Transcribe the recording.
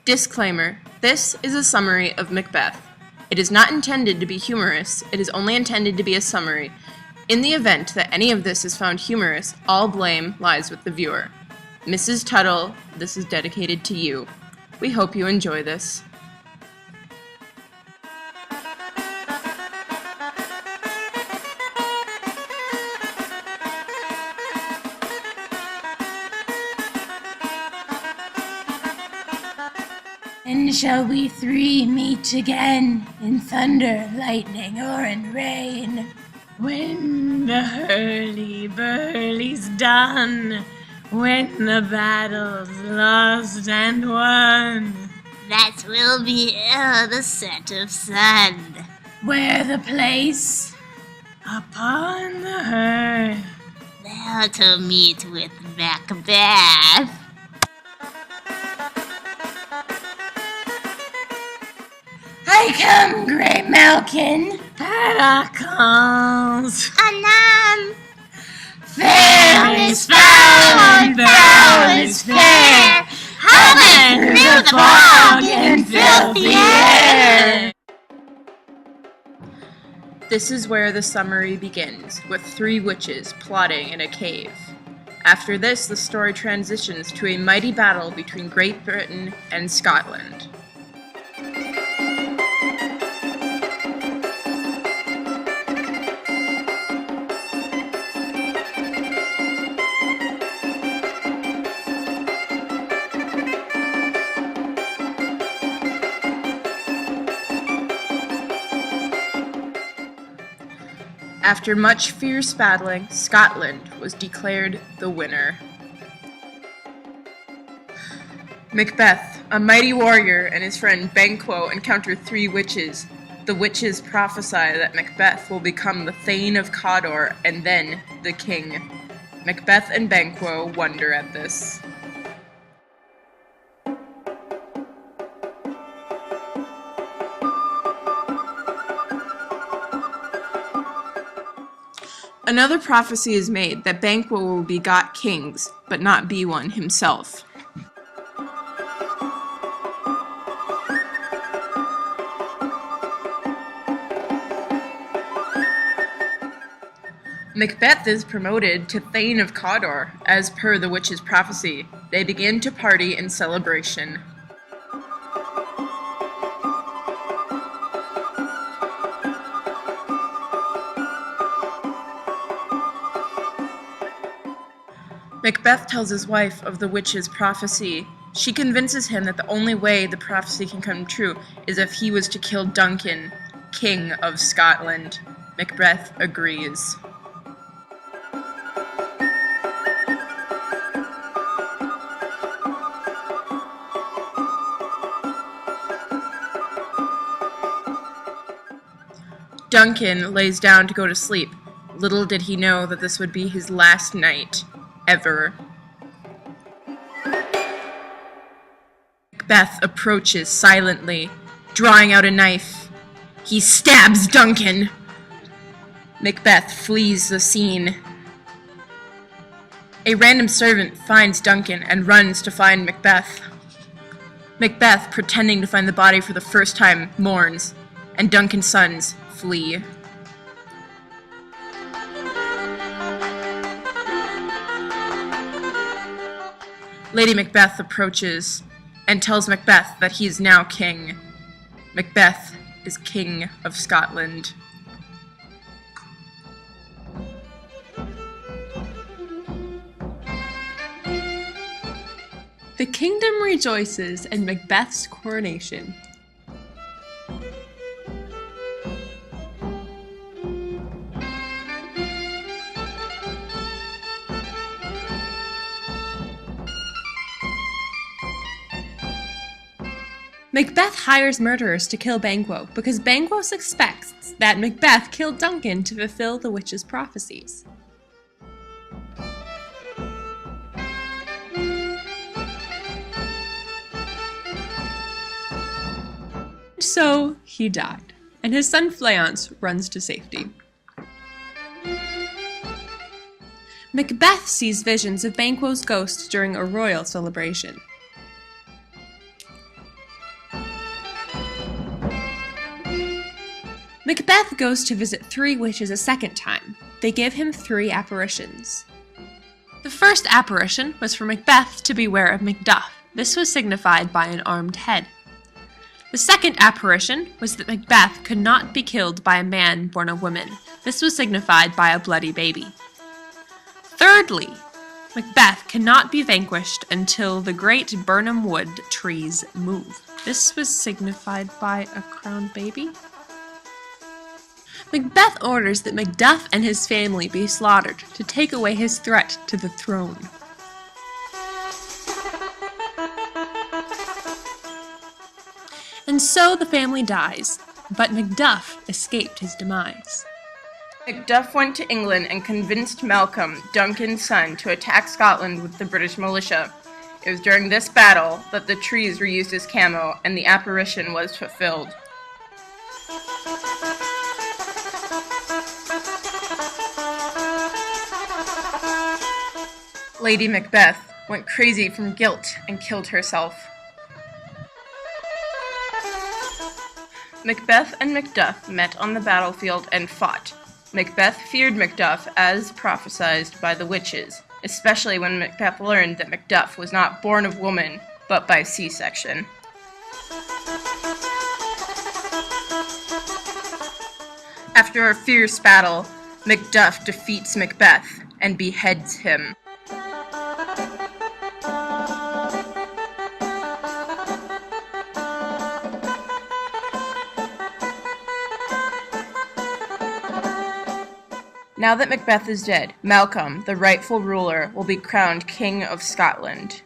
Disclaimer: this is a summary of Macbeth. It is not intended to be humorous, it is only intended to be a summary. In the event that any of this is found humorous, all blame lies with the viewer. Mrs. Tuttle, this is dedicated to you. We hope you enjoy this. And shall we three meet again in thunder, lightning, or in rain? When the hurly-burly's done, when the battle's lost and won, that will be the set of sun. Where the place? Upon the hearth. There to meet with Macbeth. I come, Grey Malkin. Pentecost. Anon. Fair is foul and foul is fair. Hovering through the fog and filthy air. This is where the summary begins, with three witches plotting in a cave. After this, the story transitions to a mighty battle between Great Britain and Scotland. After much fierce battling, Scotland was declared the winner. Macbeth, a mighty warrior, and his friend Banquo encounter three witches. The witches prophesy that Macbeth will become the Thane of Cawdor and then the king. Macbeth and Banquo wonder at this. Another prophecy is made that Banquo will begot kings, but not be one himself. Macbeth is promoted to Thane of Cawdor, as per the witch's prophecy. They begin to party in celebration. Macbeth tells his wife of the witch's prophecy. She convinces him that the only way the prophecy can come true is if he was to kill Duncan, King of Scotland. Macbeth agrees. Duncan lays down to go to sleep. Little did he know that this would be his last night. Ever. Macbeth approaches silently, drawing out a knife. He stabs Duncan. Macbeth flees the scene. A random servant finds Duncan and runs to find Macbeth. Macbeth, pretending to find the body for the first time, mourns, and Duncan's sons flee. Lady Macbeth approaches and tells Macbeth that he is now king. Macbeth is King of Scotland. The kingdom rejoices in Macbeth's coronation. Macbeth hires murderers to kill Banquo because Banquo suspects that Macbeth killed Duncan to fulfill the witch's prophecies. So he died, and his son Fleance runs to safety. Macbeth sees visions of Banquo's ghost during a royal celebration. Macbeth goes to visit 3 witches a second time. They give him 3 apparitions. The first apparition was for Macbeth to beware of Macduff. This was signified by an armed head. The second apparition was that Macbeth could not be killed by a man born of woman. This was signified by a bloody baby. Thirdly, Macbeth cannot be vanquished until the great Birnam Wood trees move. This was signified by a crowned baby. Macbeth orders that Macduff and his family be slaughtered to take away his threat to the throne. And so the family dies, but Macduff escaped his demise. Macduff went to England and convinced Malcolm, Duncan's son, to attack Scotland with the British militia. It was during this battle that the trees were used as camo and the apparition was fulfilled. Lady Macbeth went crazy from guilt and killed herself. Macbeth and Macduff met on the battlefield and fought. Macbeth feared Macduff as prophesied by the witches, especially when Macbeth learned that Macduff was not born of woman, but by C-section. After a fierce battle, Macduff defeats Macbeth and beheads him. Now that Macbeth is dead, Malcolm, the rightful ruler, will be crowned King of Scotland.